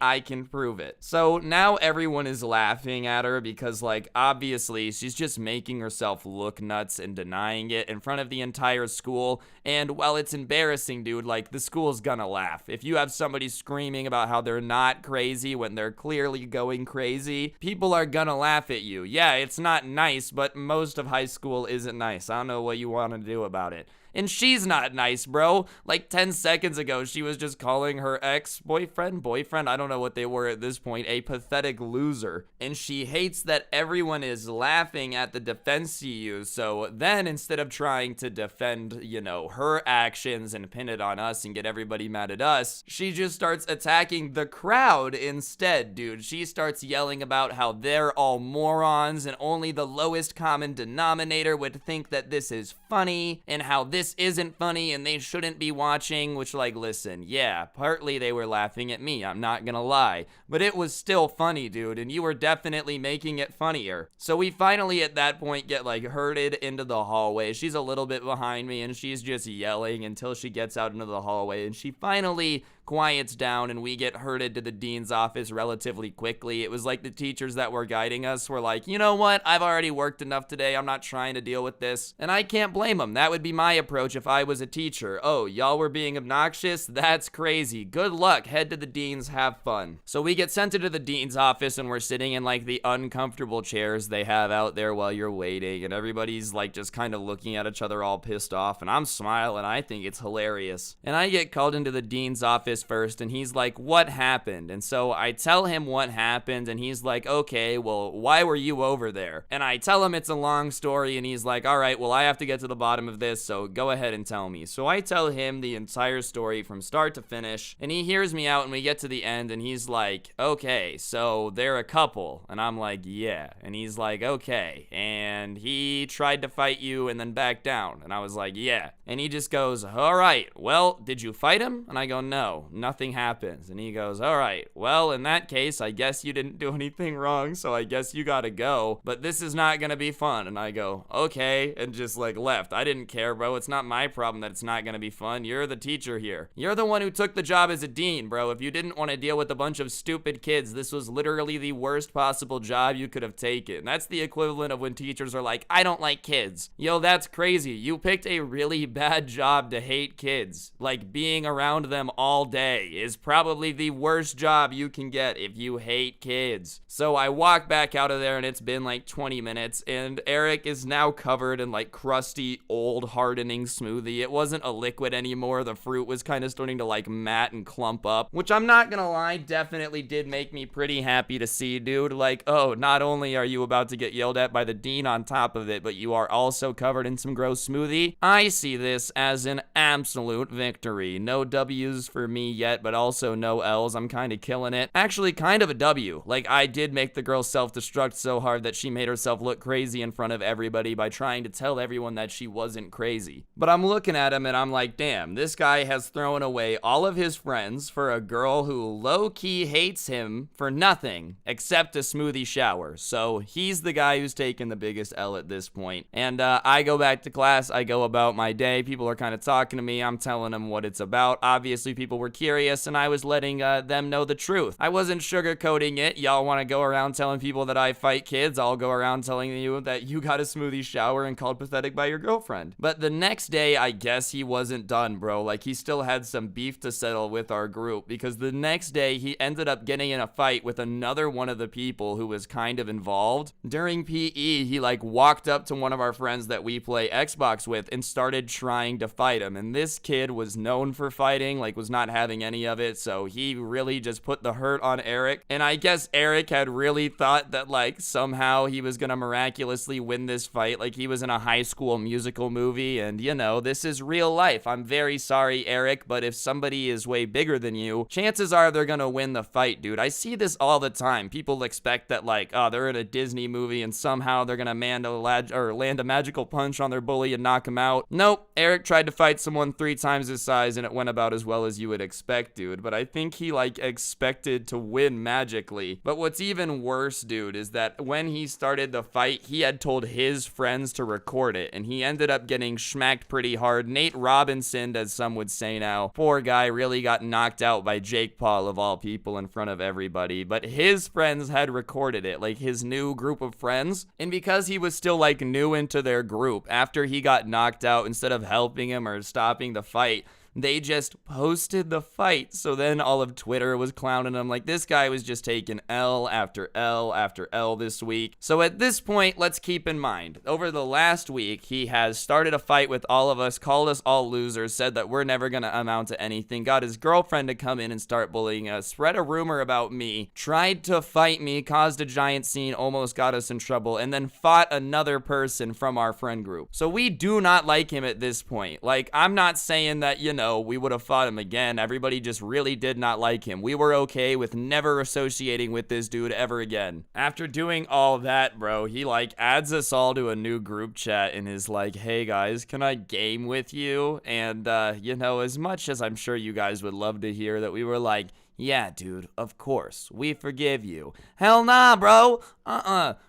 Speaker 1: I can prove it. So now everyone is laughing at her because like obviously she's just making herself look nuts and denying it in front of the entire school. And while it's embarrassing, dude, like the school's gonna laugh. If you have somebody screaming about how they're not crazy when they're clearly going crazy, people are gonna laugh at you. Yeah, it's not nice, but most of high school isn't nice. I don't know what you want to do about it. And she's not nice, bro. Like 10 seconds ago, she was just calling her ex-boyfriend, I don't know what they were at this point, a pathetic loser. And she hates that everyone is laughing at the defense she used. So then instead of trying to defend, you know, her actions and pin it on us and get everybody mad at us, she just starts attacking the crowd instead, dude. She starts yelling about how they're all morons and only the lowest common denominator would think that this is funny and how this isn't funny and they shouldn't be watching, which like, listen, yeah, partly they were laughing at me, I'm not gonna lie, but it was still funny, dude, and you were definitely making it funnier. So we finally at that point get like herded into the hallway. She's a little bit behind me and she's just yelling until she gets out into the hallway and she finally quiets down and we get herded to the dean's office relatively quickly. It was like the teachers that were guiding us were like, you know what, I've already worked enough today, I'm not trying to deal with this. And I can't blame them. That would be my approach if I was a teacher. Oh, y'all were being obnoxious? That's crazy. Good luck, head to the dean's, have fun. So we get sent into the dean's office and we're sitting in like the uncomfortable chairs they have out there while you're waiting, and everybody's like just kind of looking at each other all pissed off, and I'm smiling. I think it's hilarious. And I get called into the dean's office first and he's like, what happened? And so I tell him what happened and he's like, okay, well, why were you over there? And I tell him it's a long story and he's like, all right, well, I have to get to the bottom of this, so go ahead and tell me. So I tell him the entire story from start to finish and he hears me out and we get to the end and he's like, okay, so they're a couple. And I'm like, yeah. And he's like, okay, and he tried to fight you and then back down. And I was like, yeah. And he just goes, all right, well, did you fight him? And I go, no, nothing happens. And he goes, all right, well, in that case, I guess you didn't do anything wrong, so I guess you gotta go, but this is not gonna be fun. And I go, okay, and just like left. I didn't care, bro. It's not my problem that it's not gonna be fun. You're the teacher here. You're the one who took the job as a dean, bro. If you didn't want to deal with a bunch of stupid kids, this was literally the worst possible job you could have taken. That's the equivalent of when teachers are like, I don't like kids. Yo, that's crazy. You picked a really bad job to hate kids. Like, being around them all day is probably the worst job you can get if you hate kids. So I walk back out of there and it's been like 20 minutes and Eric is now covered in like crusty, old, hardening smoothie. It wasn't a liquid anymore. The fruit was kind of starting to like mat and clump up, which I'm not gonna lie, definitely did make me pretty happy to see, dude. Like, oh, not only are you about to get yelled at by the dean on top of it, but you are also covered in some gross smoothie. I see this as an absolute victory. No W's for me yet, but also no L's. I'm kind of killing it. Actually, kind of a W. Like, I did make the girl self-destruct so hard that she made herself look crazy in front of everybody by trying to tell everyone that she wasn't crazy. But I'm looking at him and I'm like, damn, this guy has thrown away all of his friends for a girl who low-key hates him for nothing except a smoothie shower. So he's the guy who's taken the biggest L at this point. And I go back to class. I go about my day. People are kind of talking to me. I'm telling them what it's about. Obviously, people were curious and I was letting them know the truth. I wasn't sugarcoating it. Y'all want to go around telling people that I fight kids? I'll go around telling you that you got a smoothie shower and called pathetic by your girlfriend. But the next day, I guess he wasn't done, bro. Like, he still had some beef to settle with our group, because the next day he ended up getting in a fight with another one of the people who was kind of involved. During PE, he like walked up to one of our friends that we play Xbox with and started trying to fight him. And this kid was known for fighting, like was not having any of it, so he really just put the hurt on Eric. And I guess Eric had really thought that, like, somehow he was gonna miraculously win this fight, like he was in a high school musical movie, and you know, this is real life. I'm very sorry, Eric, but if somebody is way bigger than you, chances are they're gonna win the fight, dude. I see this all the time. People expect that, like, oh, they're in a Disney movie and somehow they're gonna land a magical punch on their bully and knock him out. Nope, Eric tried to fight someone 3 times his size and it went about as well as you would expect, dude. But I think he, like, expected to win magically. But what's even worse, dude, is that when he started the fight, he had told his friends to record it, and he ended up getting schmacked pretty hard. Nate Robinson, as some would say now. Poor guy, really got knocked out by Jake Paul, of all people, in front of everybody. But his friends had recorded it, like his new group of friends. And because he was still, like, new into their group, after he got knocked out, instead of helping him or stopping the fight, they just posted the fight. So then all of Twitter was clowning him. Like, this guy was just taking L after L after L this week. So at this point, let's keep in mind, over the last week, he has started a fight with all of us, called us all losers, said that we're never gonna amount to anything, got his girlfriend to come in and start bullying us, spread a rumor about me, tried to fight me, caused a giant scene, almost got us in trouble, and then fought another person from our friend group. So we do not like him at this point. Like, I'm not saying that, you know, we would have fought him again. Everybody just really did not like him. We were okay with never associating with this dude ever again. After doing all that, bro, he, like, adds us all to a new group chat and is like, hey guys, can I game with you? And you know, as much as I'm sure you guys would love to hear that we were like, yeah, dude, of course, we forgive you. Hell nah, bro.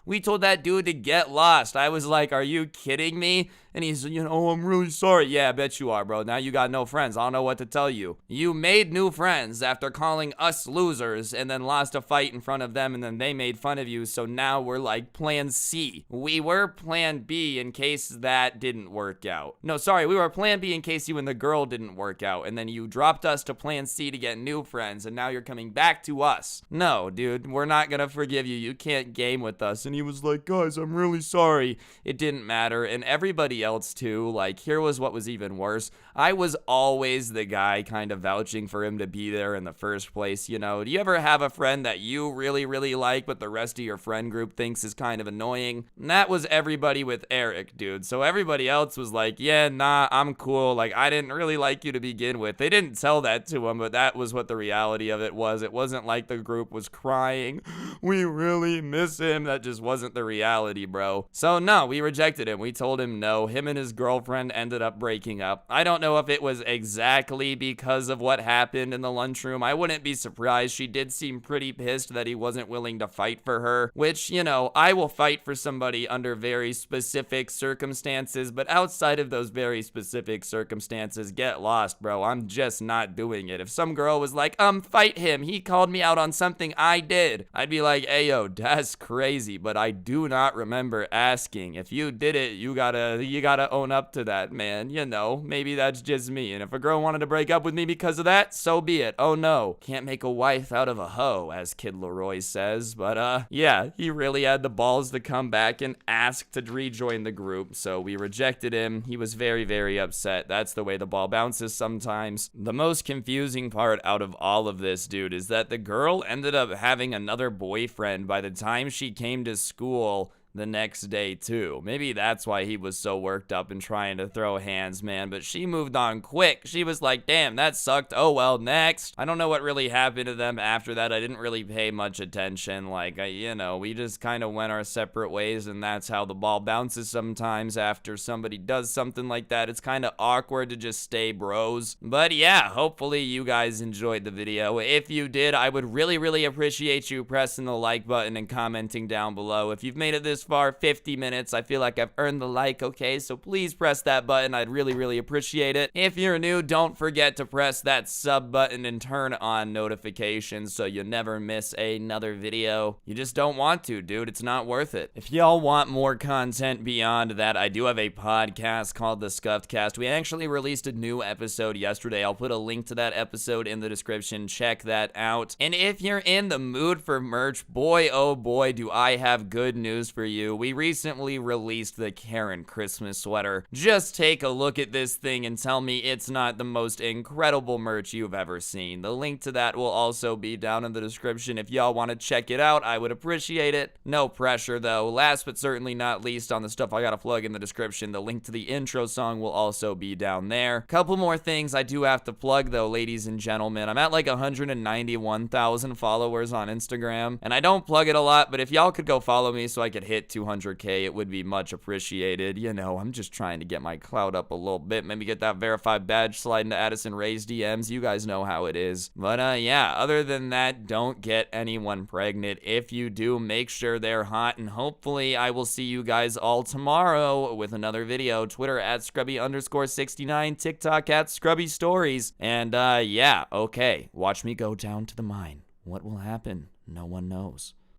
Speaker 1: We told that dude to get lost. I was like, are you kidding me? And he's, you know, oh, I'm really sorry. Yeah, I bet you are, bro. Now you got no friends. I don't know what to tell you. You made new friends after calling us losers and then lost a fight in front of them and then they made fun of you. So now we're like plan C. We were plan B in case that didn't work out. No, sorry, we were plan B in case you and the girl didn't work out. And then you dropped us to plan C to get new friends and now you're coming back to us. No, dude, we're not gonna forgive you. You can't game with us. And he was like, guys, I'm really sorry. It didn't matter. And everybody else too, like, here was what was even worse. I was always the guy kind of vouching for him to be there in the first place, you know. Do you ever have a friend that you really, really like, but the rest of your friend group thinks is kind of annoying? And that was everybody with Eric, dude. So everybody else was like, yeah, nah, I'm cool. Like, I didn't really like you to begin with. They didn't tell that to him, but that was what the reality of it was. It wasn't like the group was crying, we really miss him. That just wasn't the reality, bro. So no, we rejected him. We told him no. Him and his girlfriend ended up breaking up. I don't know if it was exactly because of what happened in the lunchroom. I wouldn't be surprised. She did seem pretty pissed that he wasn't willing to fight for her, which, you know, I will fight for somebody under very specific circumstances, but outside of those very specific circumstances, get lost, bro. I'm just not doing it. If some girl was like, fight him, he called me out on something I did, I'd be like, hey, yo, that's crazy, but I do not remember asking. If you did it, you gotta own up to that, man. You know, maybe that's just me. And if a girl wanted to break up with me because of that, so be it. Oh no, can't make a wife out of a hoe, as Kid Leroy says. But yeah, he really had the balls to come back and ask to rejoin the group, so we rejected him. He was very, very upset. That's the way the ball bounces sometimes. The most confusing part out of all of this, dude, is that the girl ended up having another boyfriend by the time she came to school the next day too. Maybe that's why he was so worked up and trying to throw hands, man. But she moved on quick. She was like, damn, that sucked. Oh well, next. I don't know what really happened to them after that. I didn't really pay much attention. Like, you know, we just kind of went our separate ways, and that's how the ball bounces sometimes after somebody does something like that. It's kind of awkward to just stay bros. But yeah, hopefully you guys enjoyed the video. If you did, I would really, really appreciate you pressing the like button and commenting down below. If you've made it this far, 50 minutes, I feel like I've earned the like, okay? So please press that button. I'd really, really appreciate it. If you're new, don't forget to press that sub button and turn on notifications so you never miss another video. You just don't want to, dude. It's not worth it. If y'all want more content beyond that, I do have a podcast called The Scuffed Cast. We actually released a new episode yesterday. I'll put a link to that episode in the description. Check that out. And if you're in the mood for merch, boy, oh boy, do I have good news for you. We recently released the Karen Christmas sweater. Just take a look at this thing and tell me it's not the most incredible merch you've ever seen. The link to that will also be down in the description if y'all want to check it out. I would appreciate it. No pressure though. Last but certainly not least on the stuff I gotta plug in the description, the link to the intro song will also be down there. Couple more things I do have to plug though, ladies and gentlemen. I'm at like 191,000 followers on Instagram, and I don't plug it a lot, but if y'all could go follow me so I could hit 200K, it would be much appreciated. You know, I'm just trying to get my clout up a little bit, maybe get that verified badge, slide into Addison Ray's DMs. You guys know how it is. But yeah, other than that, don't get anyone pregnant. If you do, make sure they're hot, and hopefully I will see you guys all tomorrow with another video. Twitter at Scrubby_69, TikTok at Scrubby Stories. And yeah, okay, watch me go down to the mine. What will happen? No one knows.